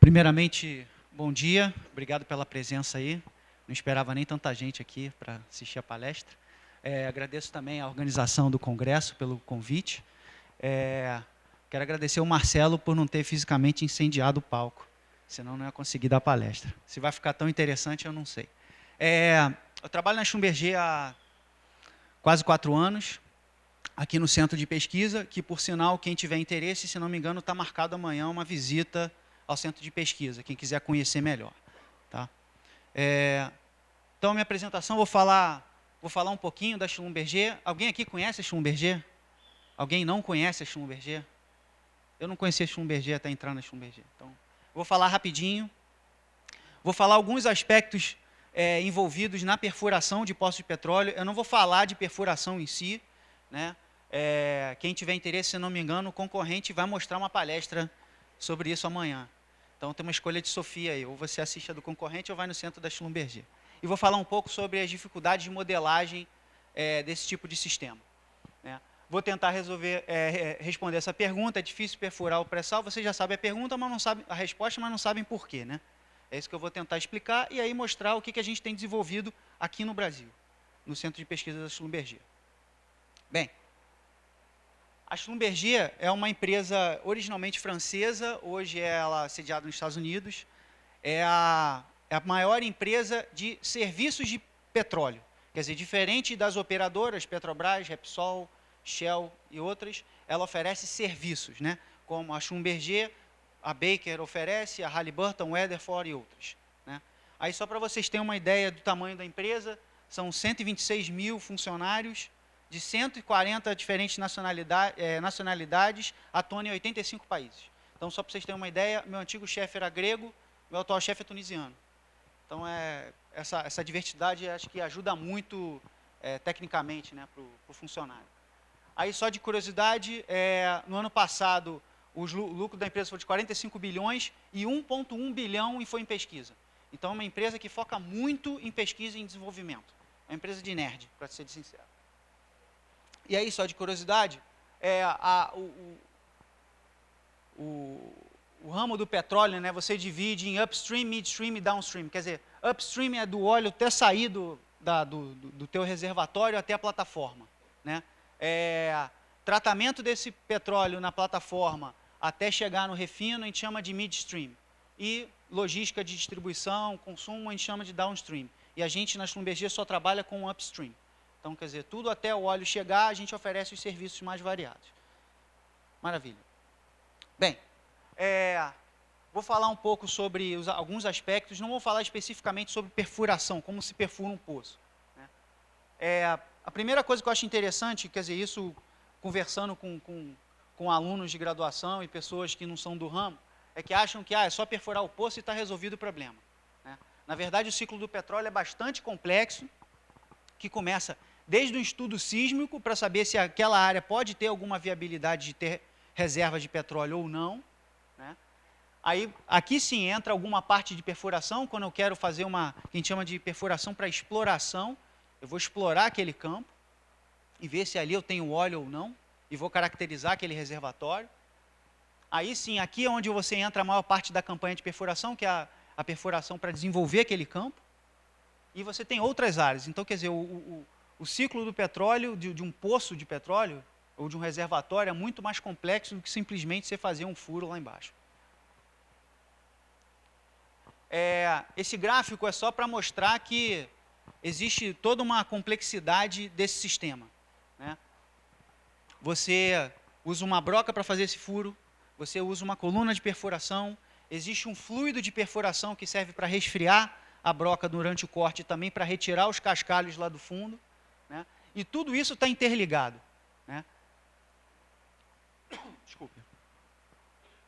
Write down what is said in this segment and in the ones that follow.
Primeiramente, bom dia, obrigado pela presença aí. Não esperava nem tanta gente aqui para assistir a palestra. Agradeço também a organização do congresso pelo convite. Quero agradecer ao Marcelo por não ter fisicamente incendiado o palco, senão não ia conseguir dar a palestra. Se vai ficar tão interessante, eu não sei. Eu trabalho na Schlumberger há quase 4 anos, aqui no centro de pesquisa, que, por sinal, quem tiver interesse, se não me engano, está marcado amanhã uma visita ao centro de pesquisa, quem quiser conhecer melhor. Tá? Então, minha apresentação, vou falar um pouquinho da Schlumberger. Alguém aqui conhece a Schlumberger? Alguém não conhece a Schlumberger? Eu não conhecia a Schlumberger até entrar na Schlumberger. Então, vou falar rapidinho. Vou falar alguns aspectos envolvidos na perfuração de poços de petróleo. Eu não vou falar de perfuração em si, né? Quem tiver interesse, se não me engano, o concorrente vai mostrar uma palestra sobre isso amanhã. Então, tem uma escolha de Sofia aí. Ou você assiste a do concorrente ou vai no centro da Schlumberger. E vou falar um pouco sobre as dificuldades de modelagem desse tipo de sistema. Né? Vou tentar responder essa pergunta. É difícil perfurar o pré-sal. Vocês já sabem a pergunta, mas não sabem a resposta, mas não sabem por quê. Né? É isso que eu vou tentar explicar e aí mostrar o que a gente tem desenvolvido aqui no Brasil, no Centro de Pesquisa da Schlumberger. Bem, a Schlumberger é uma empresa originalmente francesa, hoje ela é sediada nos Estados Unidos. É a maior empresa de serviços de petróleo. Quer dizer, diferente das operadoras, Petrobras, Repsol, Shell e outras, ela oferece serviços, né? Como a Schlumberger, a Baker oferece, a Halliburton, Weatherford e outras. Né? Aí, só para vocês terem uma ideia do tamanho da empresa, são 126 mil funcionários, de 140 diferentes nacionalidades, atuam em 85 países. Então, só para vocês terem uma ideia, meu antigo chefe era grego, meu atual chefe é tunisiano. Então, essa diversidade acho que ajuda muito tecnicamente, né, para o funcionário. Aí, só de curiosidade, no ano passado, o lucro da empresa foi de 45 bilhões e 1,1 bilhão foi em pesquisa. Então, é uma empresa que foca muito em pesquisa e em desenvolvimento. É uma empresa de nerd, para ser sincero. E aí, só de curiosidade, o ramo do petróleo, né, você divide em upstream, midstream e downstream. Quer dizer, upstream é do óleo até sair do teu reservatório até a plataforma. Né? Tratamento desse petróleo na plataforma até chegar no refino, a gente chama de midstream. E logística de distribuição, consumo, a gente chama de downstream. E a gente, na Schlumberger, só trabalha com upstream. Então, quer dizer, tudo até o óleo chegar, a gente oferece os serviços mais variados. Maravilha. Bem, vou falar um pouco sobre alguns aspectos, não vou falar especificamente sobre perfuração, como se perfura um poço. Né? A primeira coisa que eu acho interessante, quer dizer, isso conversando com alunos de graduação e pessoas que não são do ramo, é que acham que é só perfurar o poço e está resolvido o problema. Né? Na verdade, o ciclo do petróleo é bastante complexo, que começa desde o estudo sísmico, para saber se aquela área pode ter alguma viabilidade de ter reserva de petróleo ou não. Né? Aí, aqui sim entra alguma parte de perfuração, quando eu quero fazer que a gente chama de perfuração para exploração. Eu vou explorar aquele campo e ver se ali eu tenho óleo ou não, e vou caracterizar aquele reservatório. Aí sim, aqui é onde você entra a maior parte da campanha de perfuração, que é a perfuração para desenvolver aquele campo. E você tem outras áreas. Então, quer dizer, o ciclo do petróleo, de um poço de petróleo, ou de um reservatório, é muito mais complexo do que simplesmente você fazer um furo lá embaixo. Esse gráfico é só para mostrar que existe toda uma complexidade desse sistema. Né? Você usa uma broca para fazer esse furo, você usa uma coluna de perfuração, existe um fluido de perfuração que serve para resfriar a broca durante o corte e também para retirar os cascalhos lá do fundo. Né? E tudo isso está interligado. Né? Desculpe.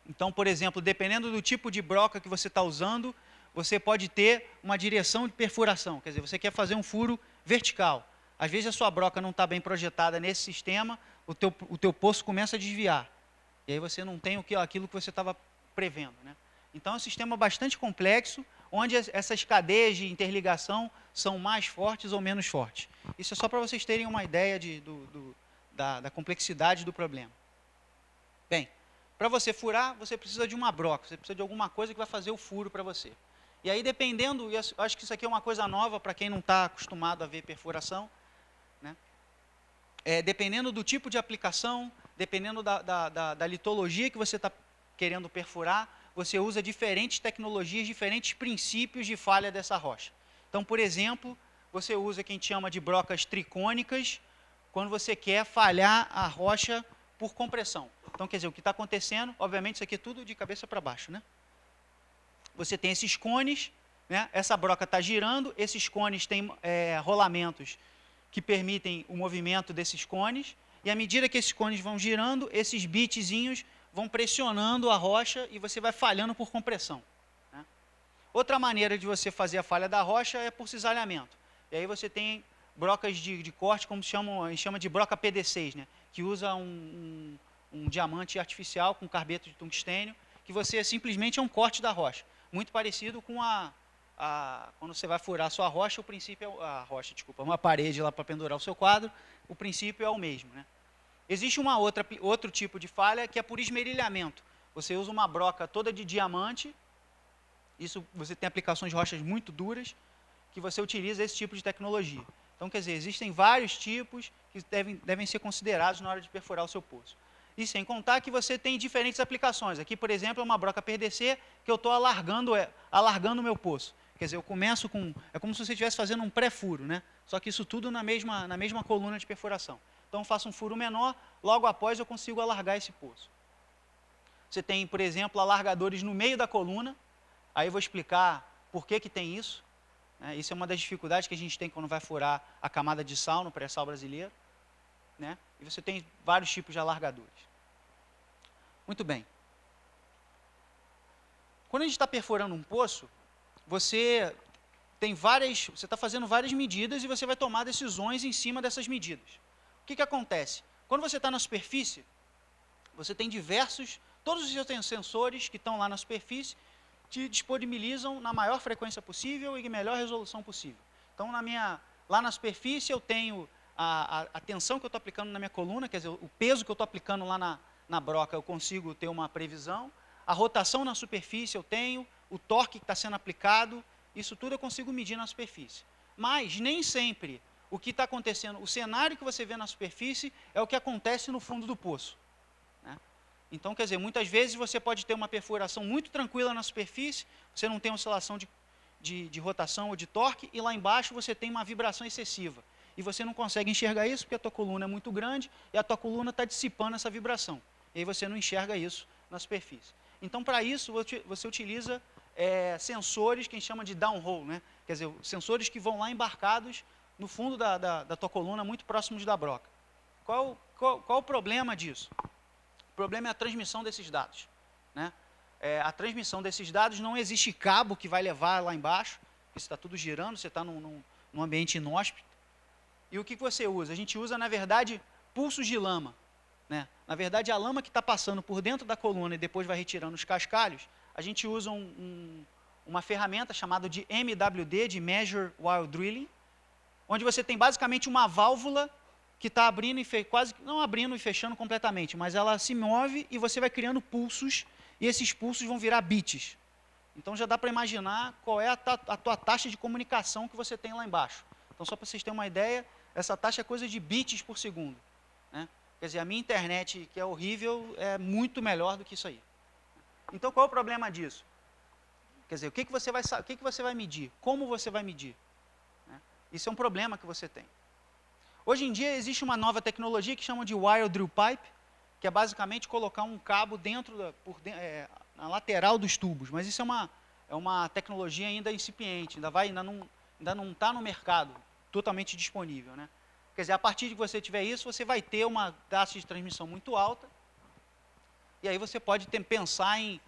Então, por exemplo, dependendo do tipo de broca que você está usando, você pode ter uma direção de perfuração. Quer dizer, você quer fazer um furo vertical. Às vezes a sua broca não está bem projetada nesse sistema, o teu poço começa a desviar. E aí você não tem aquilo que você estava prevendo. Né? Então, é um sistema bastante complexo, onde essas cadeias de interligação são mais fortes ou menos fortes. Isso é só para vocês terem uma ideia da complexidade do problema. Bem, Para você furar, você precisa de uma broca, você precisa de alguma coisa que vai fazer o furo para você. E aí, dependendo, eu acho que isso aqui é uma coisa nova para quem não está acostumado a ver perfuração, né? Dependendo do tipo de aplicação, dependendo da litologia que você está querendo perfurar, você usa diferentes tecnologias, diferentes princípios de falha dessa rocha. Então, por exemplo, você usa o que a gente chama de brocas tricônicas, quando você quer falhar a rocha por compressão. Então, quer dizer, o que está acontecendo, obviamente, isso aqui é tudo de cabeça para baixo, né? Você tem esses cones, né? Essa broca está girando, esses cones têm rolamentos que permitem o movimento desses cones, e à medida que esses cones vão girando, esses bitzinhos vão pressionando a rocha e você vai falhando por compressão, né? Outra maneira de você fazer a falha da rocha é por cisalhamento. E aí você tem brocas de corte, como a gente chama de broca PD6, né? Que usa um diamante artificial com carbeto de tungstênio, que você simplesmente é um corte da rocha. Muito parecido com quando você vai furar a sua rocha, o princípio é uma parede lá para pendurar o seu quadro, o princípio é o mesmo, né? Existe outro tipo de falha que é por esmerilhamento. Você usa uma broca toda de diamante, isso você tem aplicações de rochas muito duras, que você utiliza esse tipo de tecnologia. Então, quer dizer, existem vários tipos que devem ser considerados na hora de perfurar o seu poço. E sem contar que você tem diferentes aplicações. Aqui, por exemplo, é uma broca PDC que eu estou alargando o meu poço. Quer dizer, eu começo com... É como se você estivesse fazendo um pré-furo, né? Só que isso tudo na mesma coluna de perfuração. Então, eu faço um furo menor, logo após eu consigo alargar esse poço. Você tem, por exemplo, alargadores no meio da coluna. Aí eu vou explicar por que tem isso. Isso é uma das dificuldades que a gente tem quando vai furar a camada de sal no pré-sal brasileiro, né? E você tem vários tipos de alargadores. Muito bem. Quando a gente está perfurando um poço, você está fazendo várias medidas e você vai tomar decisões em cima dessas medidas. O que acontece? Quando você está na superfície, você tem todos os seus sensores que estão lá na superfície te disponibilizam na maior frequência possível e melhor resolução possível. Então, lá na superfície, eu tenho a tensão que eu estou aplicando na minha coluna, quer dizer, o peso que eu estou aplicando lá na broca, eu consigo ter uma previsão. A rotação na superfície eu tenho, o torque que está sendo aplicado, isso tudo eu consigo medir na superfície. Mas nem sempre o que está acontecendo, o cenário que você vê na superfície é o que acontece no fundo do poço, né? Então, quer dizer, muitas vezes você pode ter uma perfuração muito tranquila na superfície, você não tem oscilação de rotação ou de torque, e lá embaixo você tem uma vibração excessiva. E você não consegue enxergar isso porque a tua coluna é muito grande e a tua coluna está dissipando essa vibração. E aí você não enxerga isso na superfície. Então, para isso, você utiliza sensores que a gente chama de downhole, né? Quer dizer, sensores que vão lá embarcados no fundo da tua coluna, muito próximos da broca. Qual o problema disso? O problema é a transmissão desses dados, né? A transmissão desses dados, não existe cabo que vai levar lá embaixo, porque está tudo girando, você está num ambiente inóspito. E o que você usa? A gente usa, na verdade, pulsos de lama, né? Na verdade, a lama que está passando por dentro da coluna e depois vai retirando os cascalhos, a gente usa uma ferramenta chamada de MWD, de Measure While Drilling, onde você tem basicamente uma válvula que está abrindo e quase não abrindo e fechando completamente, mas ela se move e você vai criando pulsos, e esses pulsos vão virar bits. Então já dá para imaginar qual é a tua taxa de comunicação que você tem lá embaixo. Então, só para vocês terem uma ideia, essa taxa é coisa de bits por segundo, né? Quer dizer, a minha internet, que é horrível, é muito melhor do que isso aí. Então, qual é o problema disso? Quer dizer, o que você vai medir? Como você vai medir? Isso é um problema que você tem. Hoje em dia, existe uma nova tecnologia que chama de Wire Drill Pipe, que é basicamente colocar um cabo na lateral dos tubos. Mas isso é uma tecnologia ainda incipiente, ainda não está no mercado totalmente disponível, né? Quer dizer, a partir de que você tiver isso, você vai ter uma taxa de transmissão muito alta, e aí você pode pensar em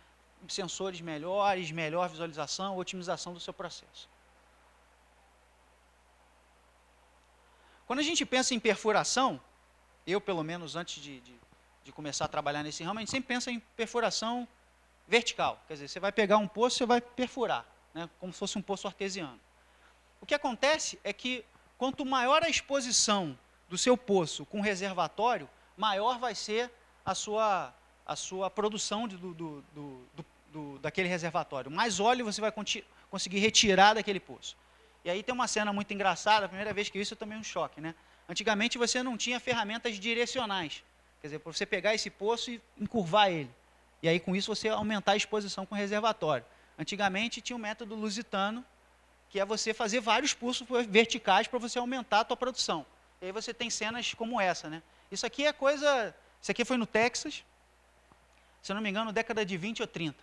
sensores melhores, melhor visualização, otimização do seu processo. Quando a gente pensa em perfuração, eu, pelo menos, antes de começar a trabalhar nesse ramo, a gente sempre pensa em perfuração vertical. Quer dizer, você vai pegar um poço, você vai perfurar, né, como se fosse um poço artesiano. O que acontece é que, quanto maior a exposição do seu poço com reservatório, maior vai ser a a sua produção daquele reservatório. Mais óleo você vai conseguir retirar daquele poço. E aí tem uma cena muito engraçada, a primeira vez que isso eu tomei um choque, né? Antigamente você não tinha ferramentas direcionais, quer dizer, para você pegar esse poço e encurvar ele. E aí com isso você aumentar a exposição com o reservatório. Antigamente tinha o método lusitano, que é você fazer vários pulsos verticais para você aumentar a tua produção. E aí você tem cenas como essa, né? Isso aqui é coisa... Isso aqui foi no Texas, se eu não me engano, década de 20 ou 30.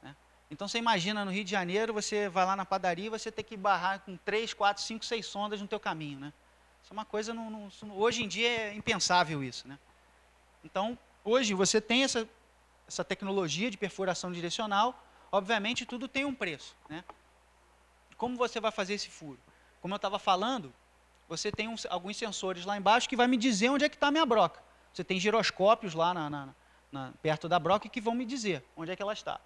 Né? Então você imagina, no Rio de Janeiro, você vai lá na padaria, você tem que barrar com 3, 4, 5, 6 sondas no teu caminho. Né? Isso é uma coisa... hoje em dia é impensável isso. Né? Então, hoje você tem essa tecnologia de perfuração direcional, obviamente tudo tem um preço. Né? Como você vai fazer esse furo? Como eu estava falando, você tem alguns sensores lá embaixo que vai me dizer onde é que está a minha broca. Você tem giroscópios lá perto da broca que vão me dizer onde é que ela está.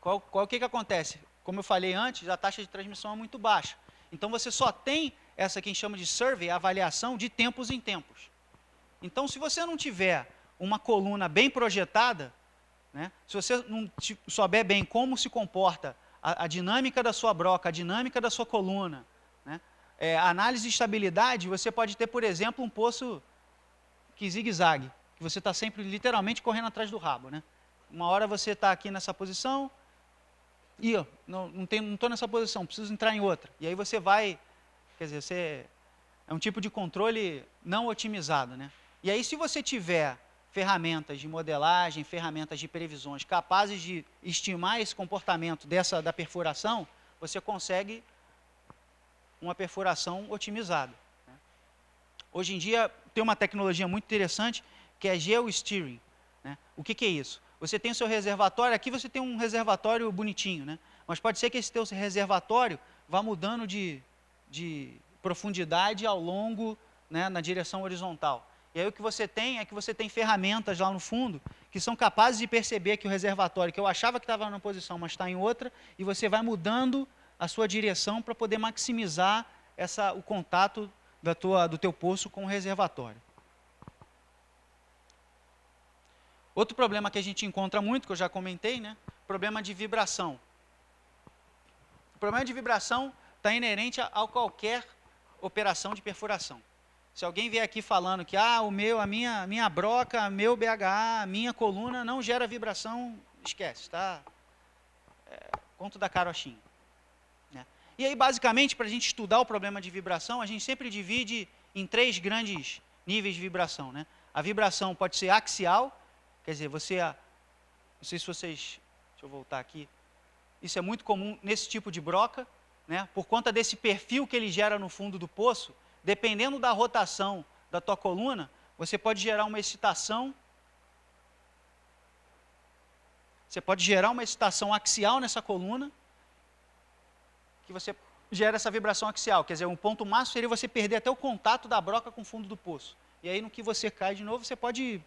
O que acontece? Como eu falei antes, a taxa de transmissão é muito baixa. Então você só tem essa que a gente chama de survey, avaliação de tempos em tempos. Então se você não tiver uma coluna bem projetada, né, se você não souber bem como se comporta a dinâmica da sua broca, a dinâmica da sua coluna, né, a análise de estabilidade, você pode ter, por exemplo, um poço que zigue-zague, que você está sempre literalmente correndo atrás do rabo. Né? Uma hora você está aqui nessa posição, e não estou nessa posição, preciso entrar em outra. E aí você vai, quer dizer, é um tipo de controle não otimizado. Né? E aí se você tiver ferramentas de modelagem, ferramentas de previsões capazes de estimar esse comportamento da perfuração, você consegue uma perfuração otimizada. Né? Hoje em dia tem uma tecnologia muito interessante que é geosteering. Né? O que é isso? Você tem o seu reservatório, aqui você tem um reservatório bonitinho, né? Mas pode ser que esse teu reservatório vá mudando de profundidade ao longo, né, na direção horizontal. E aí o que você tem é que você tem ferramentas lá no fundo que são capazes de perceber que o reservatório, que eu achava que estava numa posição, mas está em outra, e você vai mudando a sua direção para poder maximizar o contato do teu poço com o reservatório. Outro problema que a gente encontra muito, que eu já comentei, né? Problema de vibração. O problema de vibração está inerente a qualquer operação de perfuração. Se alguém vier aqui falando que a minha broca, meu BHA, a minha coluna não gera vibração, esquece, tá? Conto da carochinha. Né? E aí, basicamente, para a gente estudar o problema de vibração, a gente sempre divide em 3 grandes níveis de vibração. Né? A vibração pode ser axial, quer dizer, não sei se vocês, deixa eu voltar aqui, isso é muito comum nesse tipo de broca, né? Por conta desse perfil que ele gera no fundo do poço, dependendo da rotação da tua coluna, você pode gerar uma excitação, axial nessa coluna, que você gera essa vibração axial, quer dizer, um ponto máximo seria você perder até o contato da broca com o fundo do poço. E aí no que você cai de novo, você pode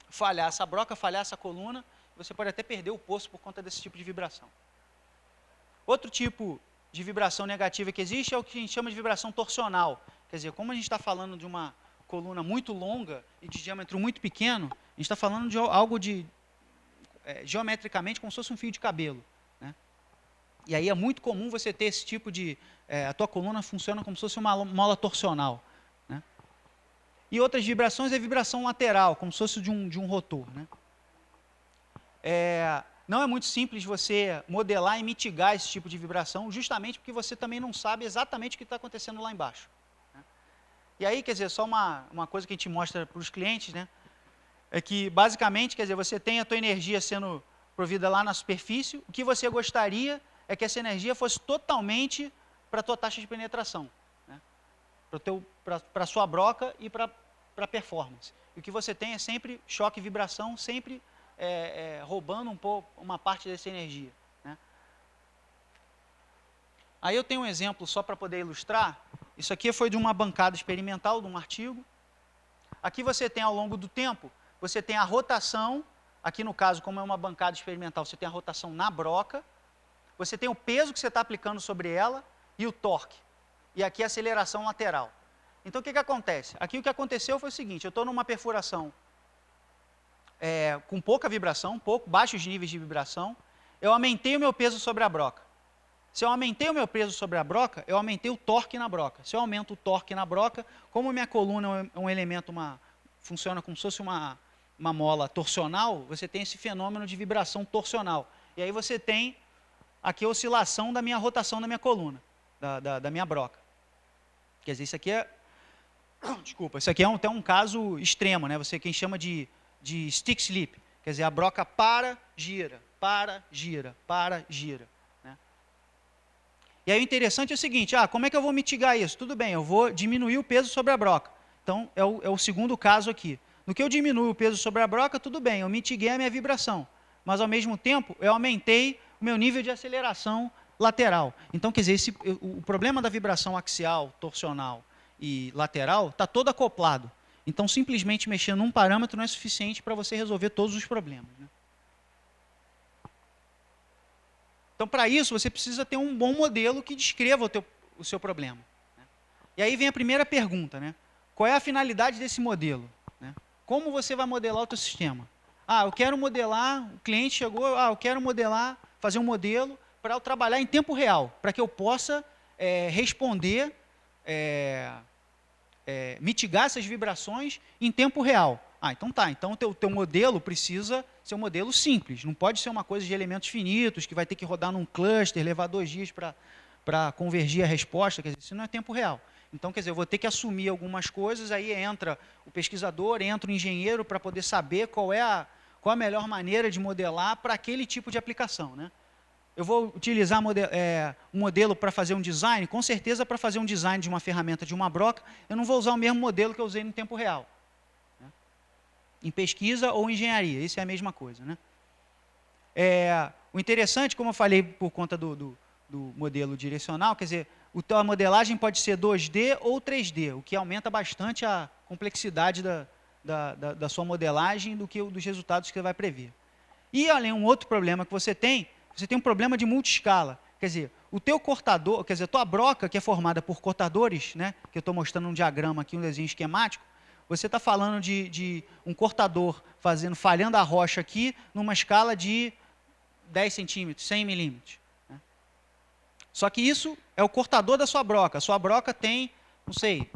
falhar essa broca, falhar essa coluna, você pode até perder o poço por conta desse tipo de vibração. Outro tipo de vibração negativa que existe é o que a gente chama de vibração torsional. Quer dizer, como a gente está falando de uma coluna muito longa e de diâmetro muito pequeno, a gente está falando de algo geometricamente como se fosse um fio de cabelo. Né? E aí é muito comum você ter esse tipo de... a tua coluna funciona como se fosse uma mola torsional. Né? E outras vibrações é vibração lateral, como se fosse de um rotor. Né? Não é muito simples você modelar e mitigar esse tipo de vibração, justamente porque você também não sabe exatamente o que está acontecendo lá embaixo. Né? E aí, quer dizer, só uma coisa que a gente mostra para os clientes, né, é que, basicamente, quer dizer, você tem a tua energia sendo provida lá na superfície, o que você gostaria é que essa energia fosse totalmente para a tua taxa de penetração, né, para a sua broca e para a performance. E o que você tem é sempre choque e vibração, sempre roubando uma parte dessa energia. Né? Aí eu tenho um exemplo só para poder ilustrar. Isso aqui foi de uma bancada experimental, de um artigo. Aqui você tem, ao longo do tempo, você tem a rotação, aqui no caso, como é uma bancada experimental, você tem a rotação na broca, você tem o peso que você está aplicando sobre ela e o torque. E aqui a aceleração lateral. Então o que acontece? Aqui o que aconteceu foi o seguinte, eu estou numa perfuração com pouca vibração, baixos níveis de vibração, eu aumentei o meu peso sobre a broca. Se eu aumentei o meu peso sobre a broca, eu aumentei o torque na broca. Se eu aumento o torque na broca, como minha coluna é um elemento, funciona como se fosse uma mola torsional, você tem esse fenômeno de vibração torsional. E aí você tem aqui a oscilação da minha rotação da minha coluna, da minha broca. Quer dizer, isso aqui é... Desculpa, isso aqui é até um caso extremo, né? Você quem chama de stick slip. Quer dizer, a broca para, gira, para, gira, para, gira. E aí o interessante é o seguinte, como é que eu vou mitigar isso? Tudo bem, eu vou diminuir o peso sobre a broca. Então, é o segundo caso aqui. No que eu diminuo o peso sobre a broca, tudo bem, eu mitiguei a minha vibração. Mas, ao mesmo tempo, eu aumentei o meu nível de aceleração lateral. Então, quer dizer, o problema da vibração axial, torsional e lateral está todo acoplado. Então, simplesmente mexer num parâmetro não é suficiente para você resolver todos os problemas, né? Então, para isso, você precisa ter um bom modelo que descreva o seu problema, né? E aí vem a primeira pergunta, né? Qual é a finalidade desse modelo, né? Como você vai modelar o teu sistema? Eu quero modelar, o cliente chegou, eu quero modelar, fazer um modelo para eu trabalhar em tempo real, para que eu possa responder, mitigar essas vibrações em tempo real. Então tá, então o teu modelo precisa ser um modelo simples, não pode ser uma coisa de elementos finitos, que vai ter que rodar num cluster, levar 2 dias para convergir a resposta, quer dizer, isso não é tempo real. Então, quer dizer, eu vou ter que assumir algumas coisas, aí entra o pesquisador, entra o engenheiro para poder saber qual é a melhor maneira de modelar para aquele tipo de aplicação, né? Eu vou utilizar um modelo para fazer um design, com certeza para fazer um design de uma ferramenta de uma broca, eu não vou usar o mesmo modelo que eu usei no tempo real. Em pesquisa ou engenharia, isso é a mesma coisa, né? O interessante, como eu falei, por conta do modelo direcional, quer dizer, a modelagem pode ser 2D ou 3D, o que aumenta bastante a complexidade da sua modelagem dos resultados que você vai prever. E, além, um outro problema que você tem um problema de multiscala. Quer dizer, o teu cortador, quer dizer, a tua broca, que é formada por cortadores, né, que eu estou mostrando um diagrama aqui, um desenho esquemático, você está falando de um cortador falhando a rocha aqui numa escala de 10 centímetros, 100 milímetros. Né? Só que isso é o cortador da sua broca. A sua broca tem, não sei,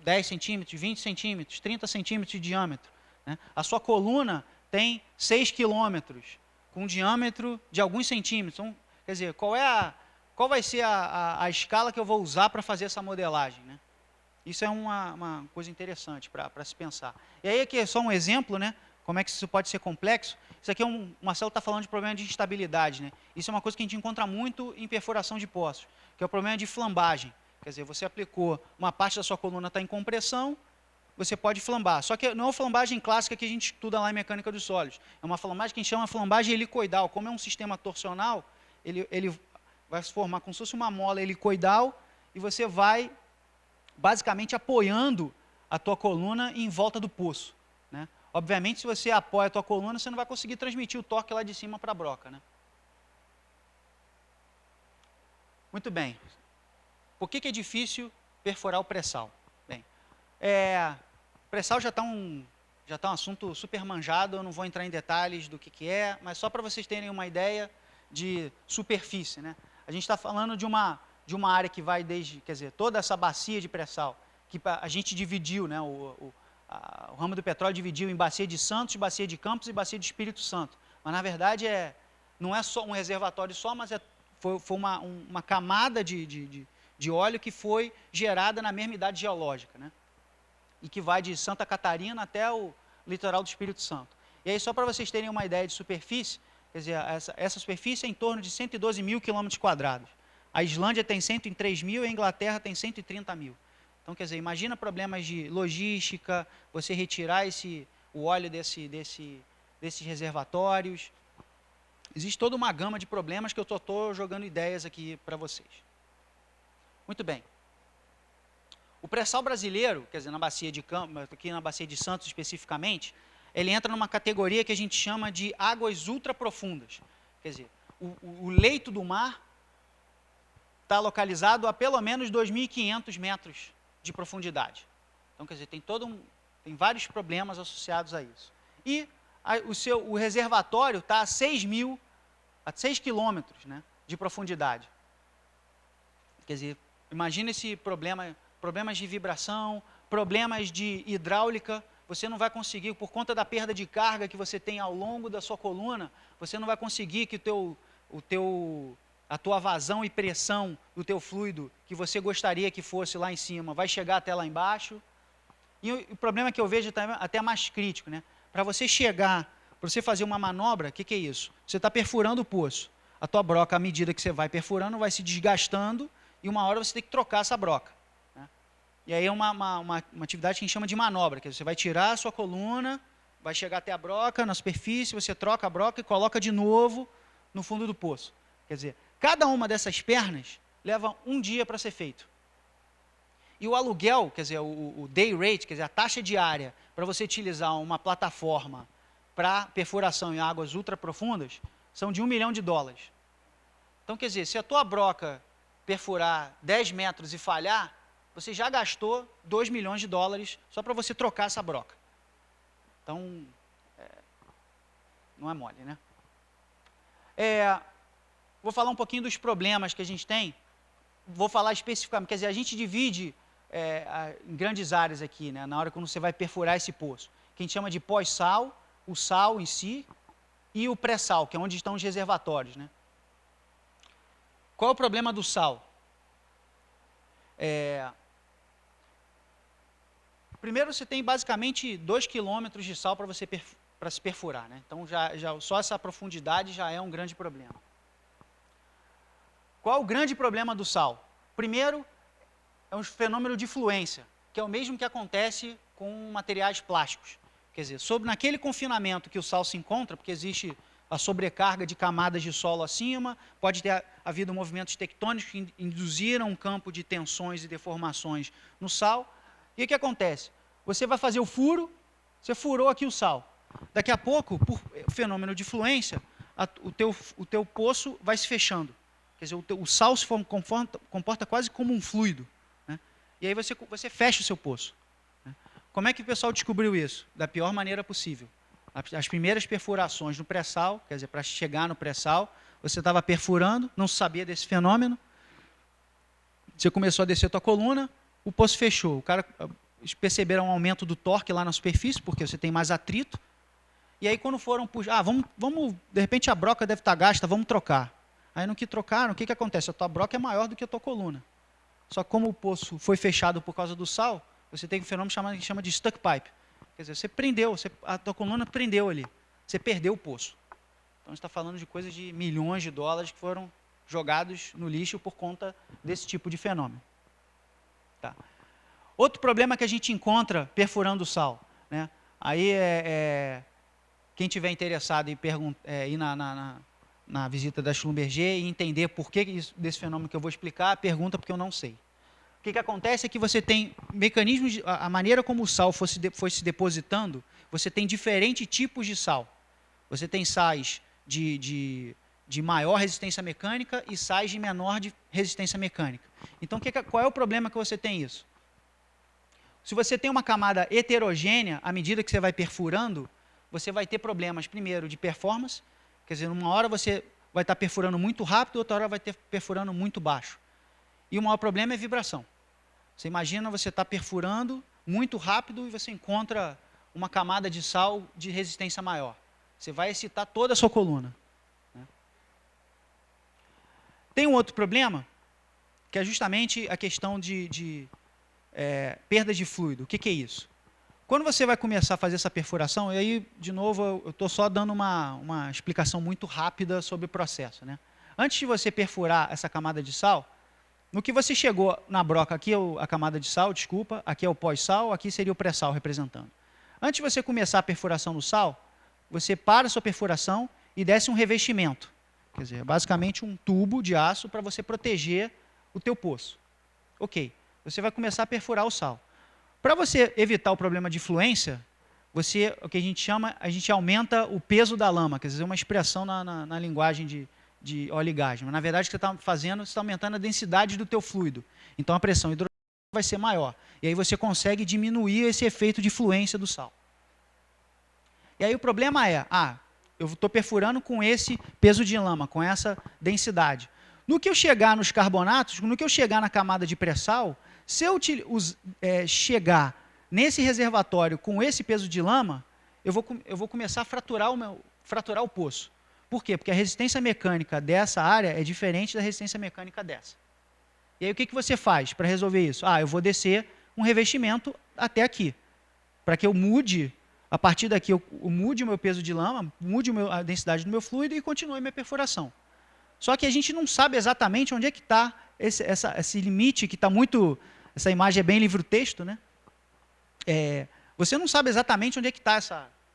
10 centímetros, 20 centímetros, 30 centímetros de diâmetro. Né? A sua coluna tem 6 quilômetros, com um diâmetro de alguns centímetros. Então, quer dizer, qual vai ser a escala que eu vou usar para fazer essa modelagem, né? Isso é uma coisa interessante para se pensar. E aí aqui é só um exemplo, né? Como é que isso pode ser complexo. Isso aqui o Marcelo está falando de problema de instabilidade, né? Isso é uma coisa que a gente encontra muito em perfuração de poços, que é o problema de flambagem. Quer dizer, você aplicou, uma parte da sua coluna está em compressão, você pode flambar. Só que não é uma flambagem clássica que a gente estuda lá em mecânica dos sólidos. É uma flambagem que a gente chama de flambagem helicoidal. Como é um sistema torsional, ele vai se formar como se fosse uma mola helicoidal e você vai basicamente apoiando a tua coluna em volta do poço, né? Obviamente, se você apoia a tua coluna, você não vai conseguir transmitir o torque lá de cima para a broca, né? Muito bem. Por que é difícil perfurar o pré-sal? Bem, o pré-sal já está um assunto super manjado, eu não vou entrar em detalhes do que é, mas só para vocês terem uma ideia de superfície, né? A gente está falando de uma área que vai desde, quer dizer, toda essa bacia de pré-sal, que a gente dividiu, né, o ramo do petróleo dividiu em bacia de Santos, bacia de Campos e bacia de Espírito Santo. Mas, na verdade, não é só um reservatório só, mas foi uma camada de óleo que foi gerada na mesma idade geológica, né? E que vai de Santa Catarina até o litoral do Espírito Santo. E aí, só para vocês terem uma ideia de superfície, quer dizer, essa superfície é em torno de 112 mil quilômetros quadrados. A Islândia tem 103 mil e a Inglaterra tem 130 mil. Então, quer dizer, imagina problemas de logística, você retirar o óleo desses reservatórios. Existe toda uma gama de problemas que eu estou jogando ideias aqui para vocês. Muito bem. O pré-sal brasileiro, quer dizer, na bacia de Campos, aqui na bacia de Santos especificamente, ele entra numa categoria que a gente chama de águas ultraprofundas. Quer dizer, o leito do mar está localizado a pelo menos 2.500 metros de profundidade. Então, quer dizer, tem vários problemas associados a isso. E o reservatório está a 6 quilômetros, né, de profundidade. Quer dizer, imagina esse problemas de vibração, problemas de hidráulica, você não vai conseguir, por conta da perda de carga que você tem ao longo da sua coluna, você não vai conseguir que a tua vazão e pressão do teu fluido, que você gostaria que fosse lá em cima, vai chegar até lá embaixo. E o problema que eu vejo até mais crítico, né? Para você fazer uma manobra, o que é isso? Você está perfurando o poço. A tua broca, à medida que você vai perfurando, vai se desgastando e uma hora você tem que trocar essa broca. Né? E aí é uma atividade que a gente chama de manobra, que você vai tirar a sua coluna, vai chegar até a broca, na superfície, você troca a broca e coloca de novo no fundo do poço. Quer dizer, cada uma dessas pernas leva um dia para ser feito. E o aluguel, quer dizer, o day rate, quer dizer, a taxa diária para você utilizar uma plataforma para perfuração em águas ultra profundas, são de $1 milhão. Então, quer dizer, se a tua broca perfurar 10 metros e falhar, você já gastou $2 milhões só para você trocar essa broca. Então, não é mole, né? Vou falar um pouquinho dos problemas que a gente tem. Vou falar especificamente, quer dizer, a gente divide em grandes áreas aqui, né, na hora quando você vai perfurar esse poço, que a gente chama de pós-sal, o sal em si, e o pré-sal, que é onde estão os reservatórios. Né? Qual é o problema do sal? Primeiro, você tem basicamente 2 quilômetros de sal para se perfurar. Né? Então, só essa profundidade já é um grande problema. Qual é o grande problema do sal? Primeiro, é um fenômeno de fluência, que é o mesmo que acontece com materiais plásticos. Quer dizer, naquele confinamento que o sal se encontra, porque existe a sobrecarga de camadas de solo acima, pode ter havido movimentos tectônicos que induziram um campo de tensões e deformações no sal. E o que acontece? Você vai fazer o furo, você furou aqui o sal. Daqui a pouco, por fenômeno de fluência, o teu poço vai se fechando. Quer dizer, o sal se comporta quase como um fluido. Né? E aí você fecha o seu poço. Né? Como é que o pessoal descobriu isso? Da pior maneira possível. As primeiras perfurações no pré-sal, quer dizer, para chegar no pré-sal, você estava perfurando, não sabia desse fenômeno, você começou a descer a tua coluna, o poço fechou. Eles perceberam um aumento do torque lá na superfície, porque você tem mais atrito, e aí quando foram puxar, vamos, de repente a broca deve estar gasta, vamos trocar. Aí no que trocaram, o que acontece? A tua broca é maior do que a tua coluna. Só que como o poço foi fechado por causa do sal, você tem um fenômeno que chama de stuck pipe. Quer dizer, você prendeu, a tua coluna prendeu ali. Você perdeu o poço. Então, a gente está falando de coisas de milhões de dólares que foram jogados no lixo por conta desse tipo de fenômeno. Tá. Outro problema que a gente encontra perfurando o sal. Né? Aí, quem tiver interessado em ir na visita da Schlumberger e entender por que desse fenômeno que eu vou explicar, pergunta porque eu não sei. O que acontece é que você tem mecanismos, a maneira como o sal foi se depositando, você tem diferentes tipos de sal. Você tem sais de maior resistência mecânica e sais de menor resistência mecânica. Então, qual é o problema que você tem isso? Se você tem uma camada heterogênea, à medida que você vai perfurando, você vai ter problemas, primeiro, de performance. Quer dizer, uma hora você vai estar perfurando muito rápido, outra hora vai estar perfurando muito baixo. E o maior problema é vibração. Você imagina você estar perfurando muito rápido e você encontra uma camada de sal de resistência maior. Você vai excitar toda a sua coluna. Né? Tem um outro problema, que é justamente a questão de perda de fluido. O que é isso? Quando você vai começar a fazer essa perfuração, e aí, de novo, eu estou só dando uma explicação muito rápida sobre o processo. Né? Antes de você perfurar essa camada de sal, no que você chegou na broca, aqui é a camada de sal, desculpa, aqui é o pós-sal, aqui seria o pré-sal representando. Antes de você começar a perfuração no sal, você para a sua perfuração e desce um revestimento. Quer dizer, basicamente um tubo de aço para você proteger o teu poço. Ok, você vai começar a perfurar o sal. Para você evitar o problema de fluência, o que a gente aumenta o peso da lama, quer dizer, uma expressão na linguagem de óleo e gás. Mas, na verdade, o que você está fazendo, você está aumentando a densidade do teu fluido. Então, a pressão hidrogênica vai ser maior. E aí você consegue diminuir esse efeito de fluência do sal. E aí o problema é, eu estou perfurando com esse peso de lama, com essa densidade. No que eu chegar nos carbonatos, no que eu chegar na camada de pré-sal, se eu chegar nesse reservatório com esse peso de lama, eu vou começar a fraturar o poço. Por quê? Porque a resistência mecânica dessa área é diferente da resistência mecânica dessa. E aí o que você faz para resolver isso? Eu vou descer um revestimento até aqui, para que eu mude, a partir daqui eu mude o meu peso de lama, mude a densidade do meu fluido e continue a minha perfuração. Só que a gente não sabe exatamente onde é que está esse limite, que está muito... Essa imagem é bem livro-texto, né? Você não sabe exatamente onde é que está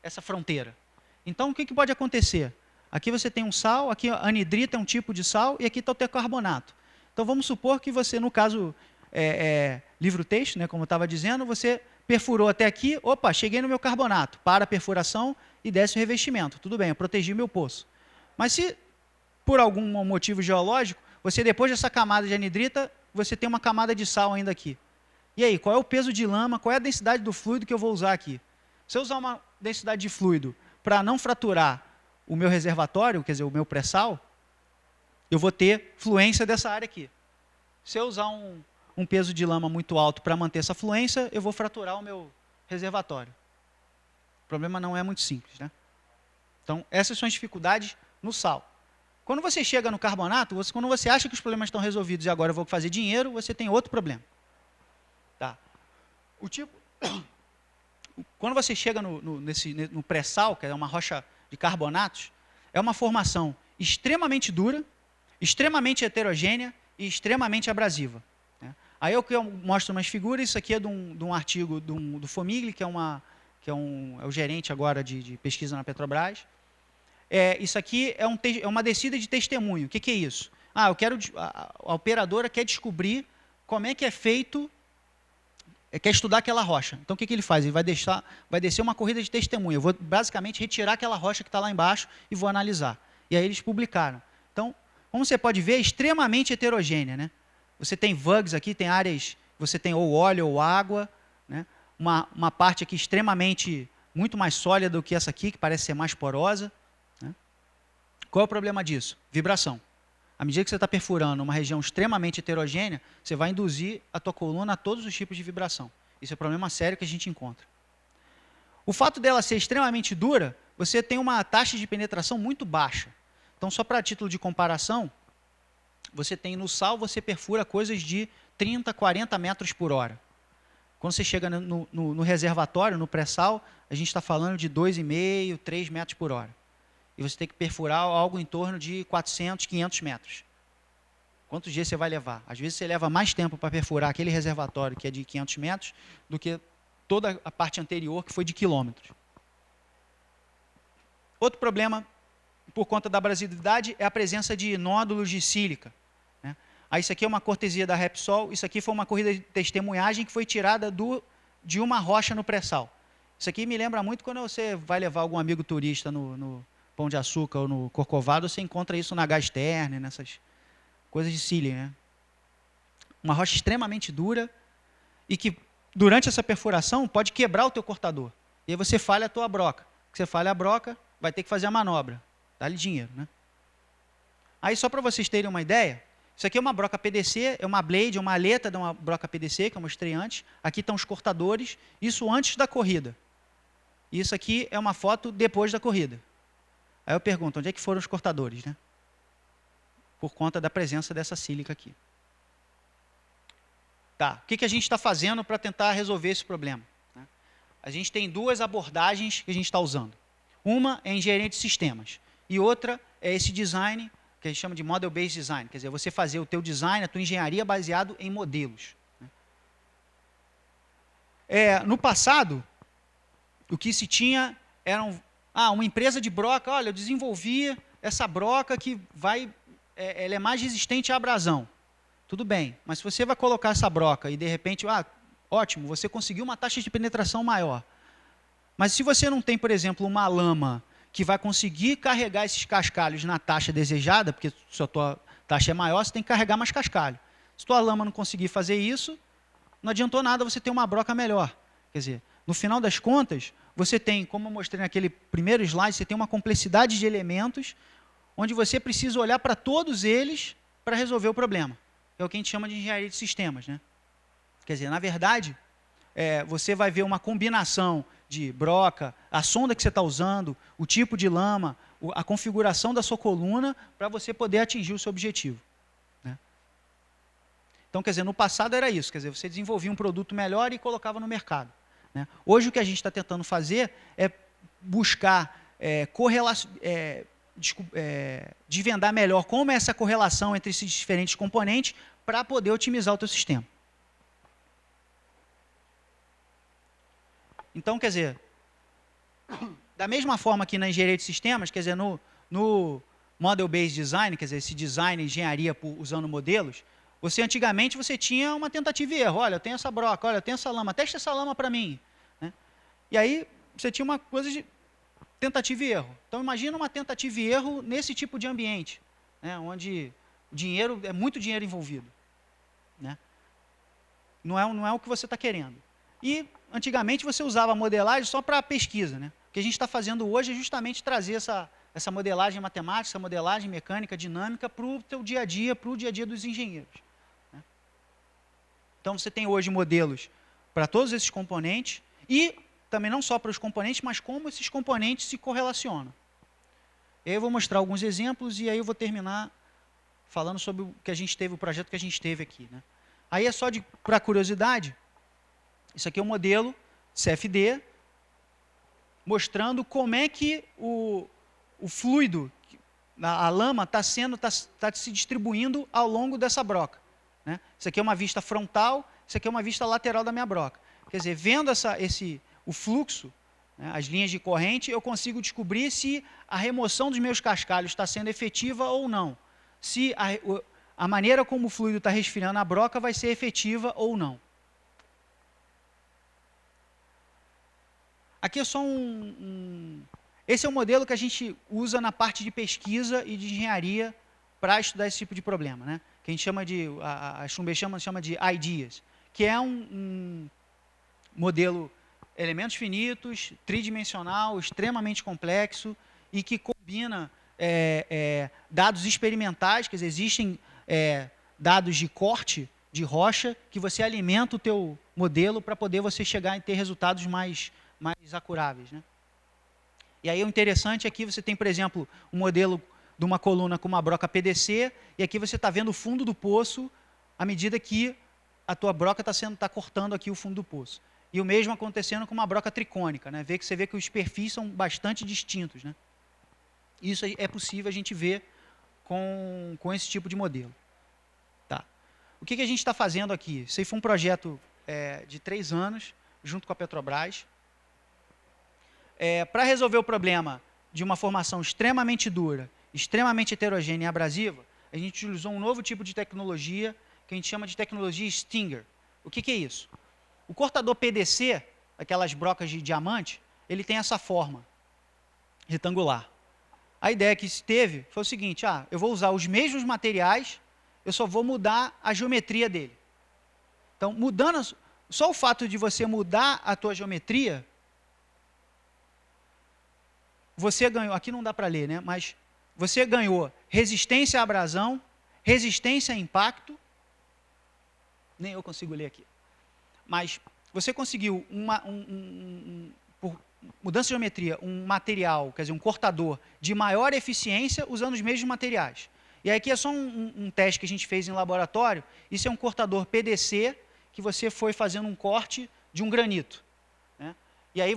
essa fronteira. Então, o que pode acontecer? Aqui você tem um sal, aqui a anidrita é um tipo de sal, e aqui está o teocarbonato. Então, vamos supor que você, no caso, livro-texto, né, como eu estava dizendo, você perfurou até aqui, opa, cheguei no meu carbonato, para a perfuração e desce o revestimento. Tudo bem, eu protegi meu poço. Mas se, por algum motivo geológico, você, depois dessa camada de anidrita, você tem uma camada de sal ainda aqui. E aí, qual é o peso de lama, qual é a densidade do fluido que eu vou usar aqui? Se eu usar uma densidade de fluido para não fraturar o meu reservatório, quer dizer, o meu pré-sal, eu vou ter fluência dessa área aqui. Se eu usar um peso de lama muito alto para manter essa fluência, eu vou fraturar o meu reservatório. O problema não é muito simples, né? Então, essas são as dificuldades no sal. Quando você chega no carbonato, quando você acha que os problemas estão resolvidos e agora eu vou fazer dinheiro, você tem outro problema. Tá. Quando você chega no pré-sal, que é uma rocha de carbonatos, é uma formação extremamente dura, extremamente heterogênea e extremamente abrasiva. Né? Aí eu mostro umas figuras, isso aqui é de um artigo do Fomigli, que é o gerente agora de pesquisa na Petrobras. Isso aqui é uma descida de testemunho. O que é isso? A operadora quer descobrir como é que é feito, quer estudar aquela rocha. Então, o que ele faz? Ele vai descer uma corrida de testemunho. Eu vou, basicamente, retirar aquela rocha que está lá embaixo e vou analisar. E aí eles publicaram. Então, como você pode ver, é extremamente heterogênea. Né? Você tem vugs aqui, tem áreas, você tem ou óleo ou água, né? Uma parte aqui extremamente, muito mais sólida do que essa aqui, que parece ser mais porosa. Né? Qual é o problema disso? Vibração. À medida que você está perfurando uma região extremamente heterogênea, você vai induzir a tua coluna a todos os tipos de vibração. Isso é um problema sério que a gente encontra. O fato dela ser extremamente dura, você tem uma taxa de penetração muito baixa. Então, só para título de comparação, você tem no sal, você perfura coisas de 30, 40 metros por hora. Quando você chega no reservatório, no pré-sal, a gente está falando de 2,5, 3 metros por hora. E você tem que perfurar algo em torno de 400, 500 metros. Quantos dias você vai levar? Às vezes você leva mais tempo para perfurar aquele reservatório que é de 500 metros do que toda a parte anterior, que foi de quilômetros. Outro problema, por conta da abrasividade, é a presença de nódulos de sílica. Né? Isso aqui é uma cortesia da Repsol, isso aqui foi uma corrida de testemunhagem que foi tirada de uma rocha no pré-sal. Isso aqui me lembra muito quando você vai levar algum amigo turista no Pão de Açúcar ou no Corcovado, você encontra isso na Gasterne, nessas coisas de sílica. Né? Uma rocha extremamente dura e que, durante essa perfuração, pode quebrar o teu cortador. E aí você falha a tua broca. Você falha a broca, vai ter que fazer a manobra. Dá-lhe dinheiro. Né? Aí, só para vocês terem uma ideia, isso aqui é uma broca PDC, é uma blade, é uma aleta de uma broca PDC, que eu mostrei antes. Aqui estão os cortadores, isso antes da corrida. E isso aqui é uma foto depois da corrida. Aí eu pergunto, onde é que foram os cortadores? Né? Por conta da presença dessa sílica aqui. Tá, o que a gente está fazendo para tentar resolver esse problema? Né? A gente tem duas abordagens que a gente está usando. Uma é engenharia de sistemas e outra é esse design, que a gente chama de model-based design, quer dizer, você fazer o teu design, a tua engenharia baseado em modelos. Né? No passado, o que se tinha era uma empresa de broca, olha, eu desenvolvi essa broca que ela é mais resistente à abrasão. Tudo bem, mas se você vai colocar essa broca e de repente, ótimo, você conseguiu uma taxa de penetração maior. Mas se você não tem, por exemplo, uma lama que vai conseguir carregar esses cascalhos na taxa desejada, porque se a tua taxa é maior, você tem que carregar mais cascalho. Se a tua lama não conseguir fazer isso, não adiantou nada você ter uma broca melhor. Quer dizer, no final das contas, você tem, como eu mostrei naquele primeiro slide, você tem uma complexidade de elementos onde você precisa olhar para todos eles para resolver o problema. É o que a gente chama de engenharia de sistemas, né? Quer dizer, na verdade, você vai ver uma combinação de broca, a sonda que você está usando, o tipo de lama, a configuração da sua coluna para você poder atingir o seu objetivo, né? Então, quer dizer, no passado era isso, quer dizer, você desenvolvia um produto melhor e colocava no mercado, né? Hoje o que a gente está tentando fazer é buscar desvendar melhor como é essa correlação entre esses diferentes componentes para poder otimizar o teu sistema. Então, quer dizer, da mesma forma que na engenharia de sistemas, quer dizer, no Model-Based Design, quer dizer, esse design, engenharia usando modelos, antigamente você tinha uma tentativa e erro. Olha, eu tenho essa broca, olha, eu tenho essa lama, testa essa lama para mim, né? E aí você tinha uma coisa de tentativa e erro. Então, imagina uma tentativa e erro nesse tipo de ambiente, né, onde dinheiro, é muito dinheiro envolvido, né? Não é o que você está querendo. E, antigamente, você usava a modelagem só para pesquisa, né? O que a gente está fazendo hoje é justamente trazer essa modelagem matemática, essa modelagem mecânica, dinâmica, para o teu dia a dia, para o dia a dia dos engenheiros, né? Então, você tem hoje modelos para todos esses componentes e também não só para os componentes, mas como esses componentes se correlacionam. E aí eu vou mostrar alguns exemplos e aí eu vou terminar falando sobre o que a gente teve, o projeto que a gente teve aqui, né? Aí é só para curiosidade, isso aqui é um modelo CFD, mostrando como é que o fluido, a lama está se distribuindo ao longo dessa broca, né? Isso aqui é uma vista frontal, isso aqui é uma vista lateral da minha broca. Quer dizer, vendo o fluxo, né, as linhas de corrente, eu consigo descobrir se a remoção dos meus cascalhos está sendo efetiva ou não. Se a maneira como o fluido está resfriando a broca vai ser efetiva ou não. Aqui é só esse é o modelo que a gente usa na parte de pesquisa e de engenharia para estudar esse tipo de problema, né? Que a gente chama a Schlumberger chama de IDEAS, que é um modelo elementos finitos, tridimensional, extremamente complexo e que combina dados experimentais, quer dizer, existem dados de corte de rocha que você alimenta o teu modelo para poder você chegar e ter resultados mais acuráveis, né? E aí o interessante é que você tem, por exemplo, um modelo de uma coluna com uma broca PDC e aqui você está vendo o fundo do poço à medida que a tua broca está cortando aqui o fundo do poço. E o mesmo acontecendo com uma broca tricônica, né? Você vê que os perfis são bastante distintos, né? Isso é possível a gente ver com esse tipo de modelo. Tá. O que a gente está fazendo aqui? Isso aí foi um projeto de 3 anos, junto com a Petrobras. Para resolver o problema de uma formação extremamente dura, extremamente heterogênea e abrasiva, a gente utilizou um novo tipo de tecnologia, que a gente chama de tecnologia Stinger. O que é isso? O cortador PDC, aquelas brocas de diamante, ele tem essa forma retangular. A ideia que se teve foi o seguinte: eu vou usar os mesmos materiais, eu só vou mudar a geometria dele. Então, só o fato de você mudar a tua geometria, você ganhou, aqui não dá para ler, né? Mas você ganhou resistência à abrasão, resistência a impacto, nem eu consigo ler aqui. Mas você conseguiu, por mudança de geometria, um material, quer dizer, um cortador de maior eficiência usando os mesmos materiais. E aqui é só um teste que a gente fez em laboratório. Isso é um cortador PDC que você foi fazendo um corte de um granito, né? E aí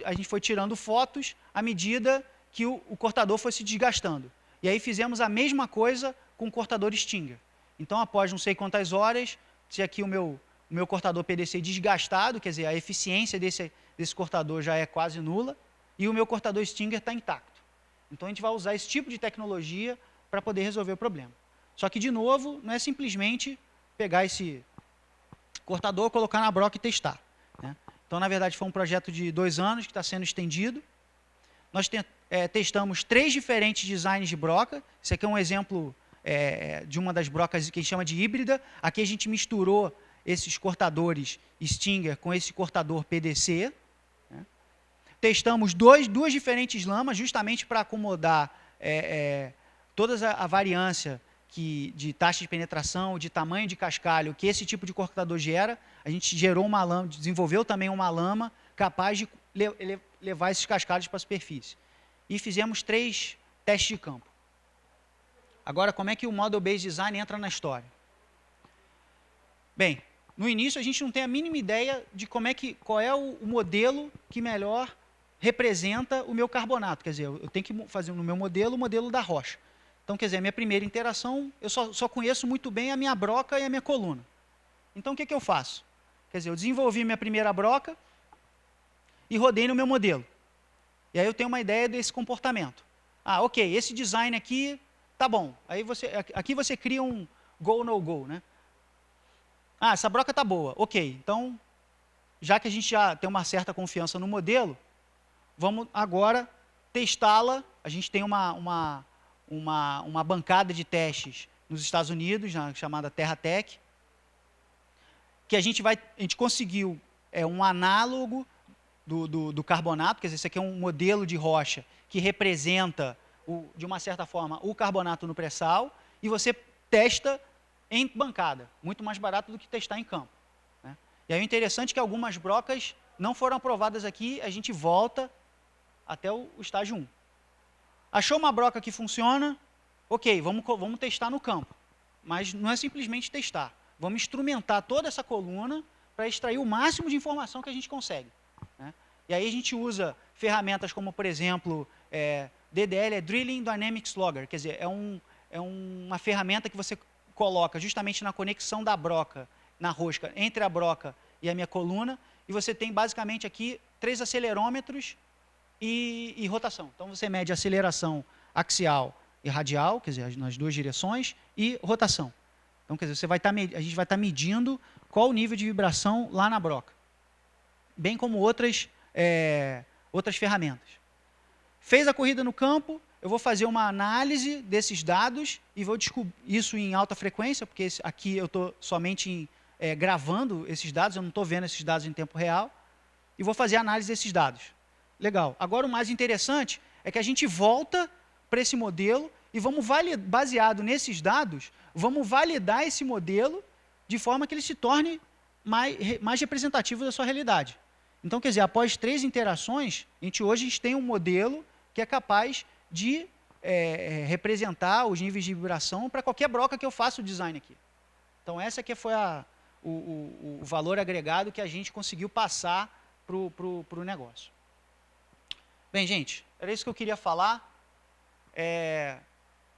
a gente foi tirando fotos à medida que o cortador foi se desgastando. E aí fizemos a mesma coisa com o cortador Stinger. Então, após não sei quantas horas, se aqui o meu cortador PDC desgastado, quer dizer, a eficiência desse cortador já é quase nula, e o meu cortador Stinger está intacto. Então, a gente vai usar esse tipo de tecnologia para poder resolver o problema. Só que, de novo, não é simplesmente pegar esse cortador, colocar na broca e testar, né? Então, na verdade, foi um projeto de 2 anos que está sendo estendido. Nós testamos 3 diferentes designs de broca. Isso aqui é um exemplo de uma das brocas que a gente chama de híbrida. Aqui a gente misturou esses cortadores Stinger com esse cortador PDC, né? testamos duas diferentes lamas, justamente para acomodar toda a variância de taxa de penetração, de tamanho de cascalho que esse tipo de cortador gera. A gente gerou uma lama, desenvolveu também uma lama capaz de levar esses cascalhos para a superfície. E fizemos 3 testes de campo. Agora, como é que o Model-Based Design entra na história? Bem, no início a gente não tem a mínima ideia de qual é o modelo que melhor representa o meu carbonato. Quer dizer, eu tenho que fazer no meu modelo o modelo da rocha. Então, quer dizer, a minha primeira interação, eu só conheço muito bem a minha broca e a minha coluna. Então, o que eu faço? Quer dizer, eu desenvolvi minha primeira broca e rodei no meu modelo. E aí eu tenho uma ideia desse comportamento. Ah, ok, esse design aqui tá bom. Aí aqui você cria um go, no go, né? Ah, essa broca tá boa. Ok, então, já que a gente já tem uma certa confiança no modelo, vamos agora testá-la. A gente tem uma bancada de testes nos Estados Unidos, chamada TerraTech, que a gente conseguiu um análogo do carbonato. Quer dizer, isso aqui é um modelo de rocha que representa, de uma certa forma, o carbonato no pré-sal, e você testa em bancada, muito mais barato do que testar em campo, né? E aí o interessante é que algumas brocas não foram aprovadas aqui, a gente volta até o estágio 1. Achou uma broca que funciona? Ok, vamos testar no campo. Mas não é simplesmente testar. Vamos instrumentar toda essa coluna para extrair o máximo de informação que a gente consegue, né? E aí a gente usa ferramentas como, por exemplo, DDL, Drilling Dynamics Logger. Quer dizer, é uma ferramenta que você coloca justamente na conexão da broca, na rosca, entre a broca e a minha coluna, e você tem basicamente aqui 3 acelerômetros e rotação. Então você mede aceleração axial e radial, quer dizer, nas 2 direções, e rotação. Então, quer dizer, a gente vai estar medindo qual o nível de vibração lá na broca, bem como outras ferramentas. Fez a corrida no campo, eu vou fazer uma análise desses dados e vou descobrir isso em alta frequência, porque aqui eu estou somente gravando esses dados, eu não estou vendo esses dados em tempo real, e vou fazer a análise desses dados. Legal. Agora, o mais interessante é que a gente volta para esse modelo e vamos baseado nesses dados, vamos validar esse modelo de forma que ele se torne mais representativo da sua realidade. Então, quer dizer, após 3 interações, hoje a gente tem um modelo que é capaz de representar os níveis de vibração para qualquer broca que eu faça o design aqui. Então, essa aqui foi o valor agregado que a gente conseguiu passar para o negócio. Bem, gente, era isso que eu queria falar.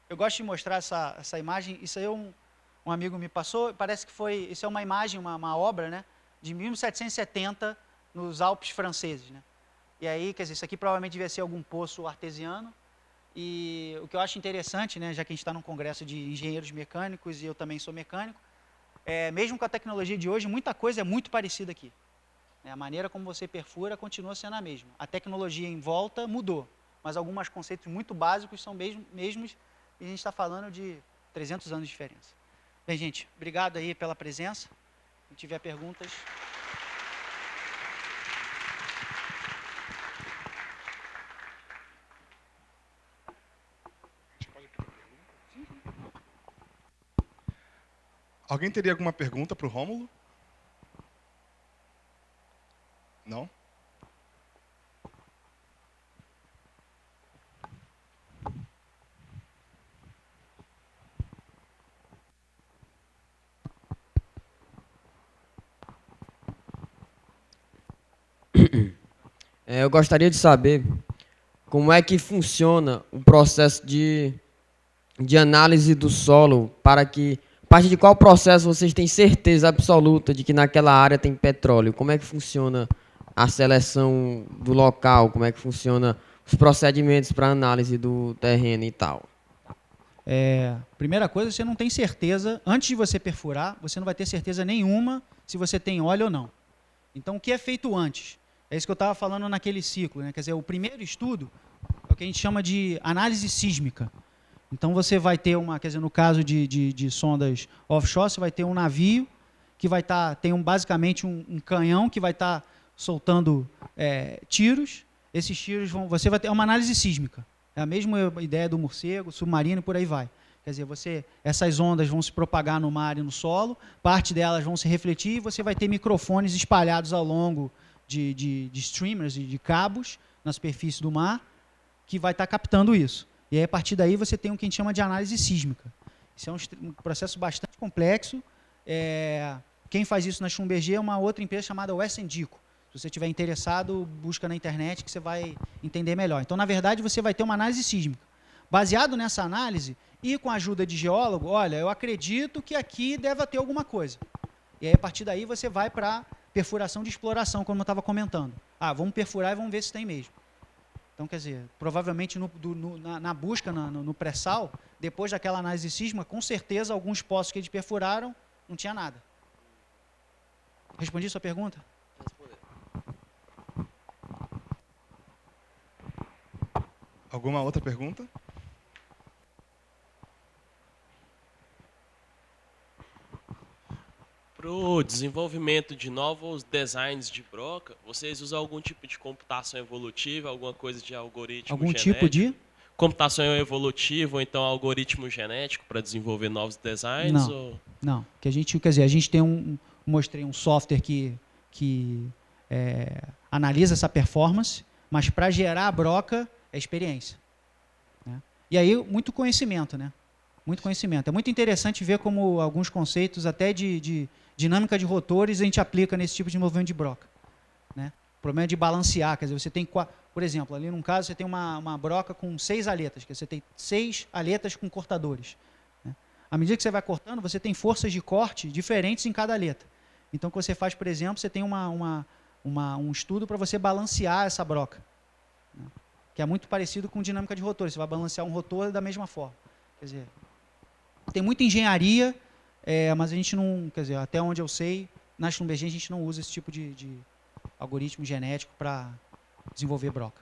Eu gosto de mostrar essa imagem. Isso aí um amigo me passou, parece que isso é uma imagem, uma obra, né, de 1770, nos Alpes franceses, né? E aí, quer dizer, isso aqui provavelmente devia ser algum poço artesiano. E o que eu acho interessante, né, já que a gente está num congresso de engenheiros mecânicos e eu também sou mecânico, mesmo com a tecnologia de hoje, muita coisa é muito parecida aqui. A maneira como você perfura continua sendo a mesma. A tecnologia em volta mudou, mas alguns conceitos muito básicos são mesmos, e a gente está falando de 300 anos de diferença. Bem, gente, obrigado aí pela presença. Se tiver perguntas... Alguém teria alguma pergunta para o Rômulo? Não? Eu gostaria de saber como é que funciona o processo de análise do solo, para que, a partir de qual processo vocês têm certeza absoluta de que naquela área tem petróleo? Como é que funciona a seleção do local? Como é que funciona os procedimentos para análise do terreno e tal? Primeira coisa, você não tem certeza, antes de você perfurar, você não vai ter certeza nenhuma se você tem óleo ou não. Então, o que é feito antes? É isso que eu estava falando naquele ciclo, né? Quer dizer, o primeiro estudo é o que a gente chama de análise sísmica. Então, você vai ter quer dizer, no caso de sondas offshore, você vai ter um navio que vai estar, basicamente um canhão que vai estar soltando tiros, esses tiros você vai ter uma análise sísmica. É a mesma ideia do morcego, submarino e por aí vai. Quer dizer, essas ondas vão se propagar no mar e no solo, parte delas vão se refletir e você vai ter microfones espalhados ao longo de streamers e de cabos na superfície do mar que vai estar captando isso. E aí, a partir daí, você tem o que a gente chama de análise sísmica. Isso é um processo bastante complexo. Quem faz isso na Schlumberger é uma outra empresa chamada Western Dico. Se você estiver interessado, busca na internet que você vai entender melhor. Então, na verdade, você vai ter uma análise sísmica. Baseado nessa análise e com a ajuda de geólogo, olha, eu acredito que aqui deve ter alguma coisa. E aí, a partir daí, você vai para perfuração de exploração, como eu estava comentando. Vamos perfurar e vamos ver se tem mesmo. Então, quer dizer, provavelmente na busca, no pré-sal, depois daquela análise sísmica, com certeza, alguns poços que eles perfuraram, não tinha nada. Respondi sua pergunta? Alguma outra pergunta? Para o desenvolvimento de novos designs de broca, vocês usam algum tipo de computação evolutiva, alguma coisa de algoritmo Algum genético? tipo de? Computação evolutiva ou então algoritmo genético para desenvolver novos designs? Não, ou... não. Que a gente tem mostrei um software que analisa essa performance, mas para gerar a broca é experiência. Né? E aí, muito conhecimento, né? Muito conhecimento. É muito interessante ver como alguns conceitos, até de dinâmica de rotores, a gente aplica nesse tipo de movimento de broca. Né? O problema é de balancear. Quer dizer, você tem, por exemplo, ali num caso, você tem uma broca com 6 aletas, que você tem 6 aletas com cortadores. Né? À medida que você vai cortando, você tem forças de corte diferentes em cada aleta. Então, o que você faz, por exemplo, você tem um estudo para você balancear essa broca. Né? Que é muito parecido com dinâmica de rotores. Você vai balancear um rotor da mesma forma. Quer dizer, tem muita engenharia, mas a gente não, quer dizer, até onde eu sei, na Schlumberger a gente não usa esse tipo de algoritmo genético para desenvolver broca.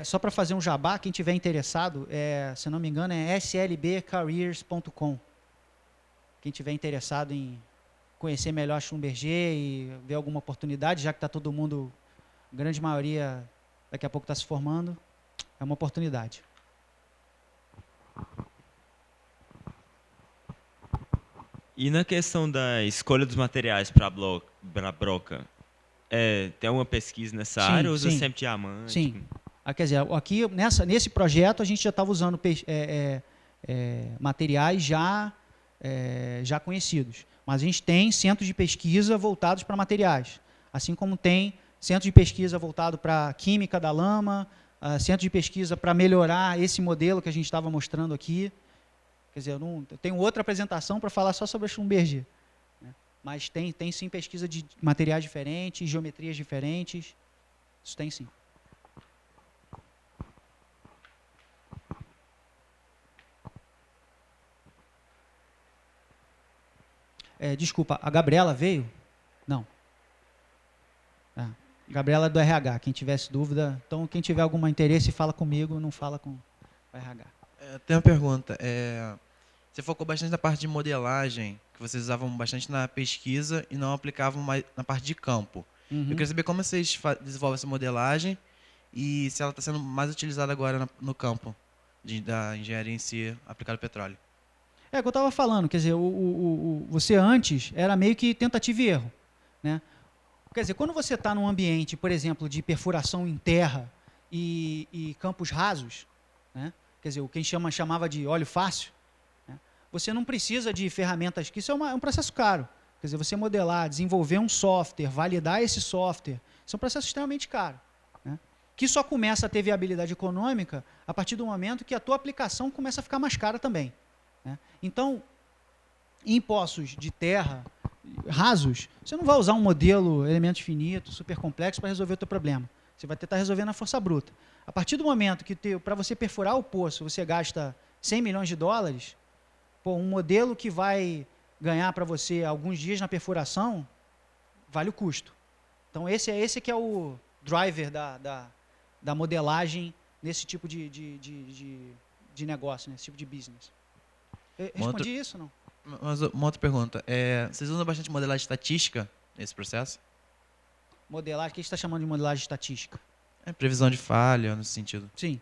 Só para fazer um jabá, quem tiver interessado, se não me engano, é slbcareers.com. Quem tiver interessado em conhecer melhor a Schlumberger e ver alguma oportunidade, já que está todo mundo, a grande maioria daqui a pouco está se formando, é uma oportunidade. E na questão da escolha dos materiais para a broca, tem alguma pesquisa nessa área ou usa sempre diamante? Sim. Quer dizer, aqui nesse projeto a gente já estava usando materiais já conhecidos. Mas a gente tem centros de pesquisa voltados para materiais. Assim como tem centro de pesquisa voltado para a química da lama, centro de pesquisa para melhorar esse modelo que a gente estava mostrando aqui. Quer dizer, eu tenho outra apresentação para falar só sobre a Schlumberger. Né? Mas tem sim pesquisa de materiais diferentes, geometrias diferentes. Isso tem sim. Desculpa, a Gabriela veio? Não. Gabriela é do RH, quem tivesse dúvida. Então, quem tiver algum interesse, fala comigo, não fala com o RH. Tem uma pergunta. Você focou bastante na parte de modelagem, que vocês usavam bastante na pesquisa e não aplicavam mais na parte de campo. Uhum. Eu queria saber como vocês desenvolvem essa modelagem e se ela está sendo mais utilizada agora no campo da engenharia em si, aplicada ao petróleo. É o que eu estava falando, quer dizer, você antes era meio que tentativa e erro. Né? Quer dizer, quando você está num ambiente, por exemplo, de perfuração em terra e campos rasos, né? Quer dizer, o que a gente chamava de óleo fácil, né? Você não precisa de ferramentas, que isso é um processo caro. Quer dizer, você modelar, desenvolver um software, validar esse software, isso é um processo extremamente caro. Né? Que só começa a ter viabilidade econômica a partir do momento que a tua aplicação começa a ficar mais cara também. Né? Então, em poços de terra rasos, você não vai usar um modelo elementos finitos, super complexo para resolver o teu problema. Você vai tentar resolver na força bruta. A partir do momento que para você perfurar o poço, você gasta 100 milhões de dólares, um modelo que vai ganhar para você alguns dias na perfuração, vale o custo. Então, esse que é o driver da modelagem nesse tipo de negócio, nesse tipo de business. Respondi isso, não? Mas uma outra pergunta. Vocês usam bastante modelagem estatística nesse processo? modelagem, o que a gente está chamando de modelagem estatística? É previsão de falha, nesse sentido. Sim.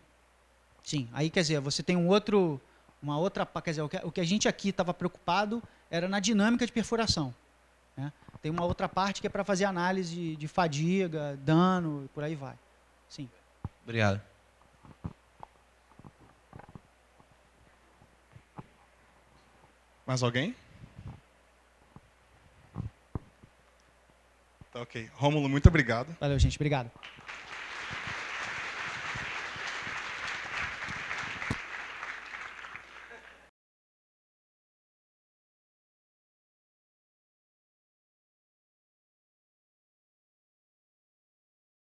Sim. Aí, quer dizer, você tem uma outra, quer dizer, o que a gente aqui estava preocupado era na dinâmica de perfuração, né? Tem uma outra parte que é para fazer análise de fadiga, dano e por aí vai. Sim. Obrigado. Mais alguém? Tá ok. Rômulo, muito obrigado. Valeu, gente. Obrigado.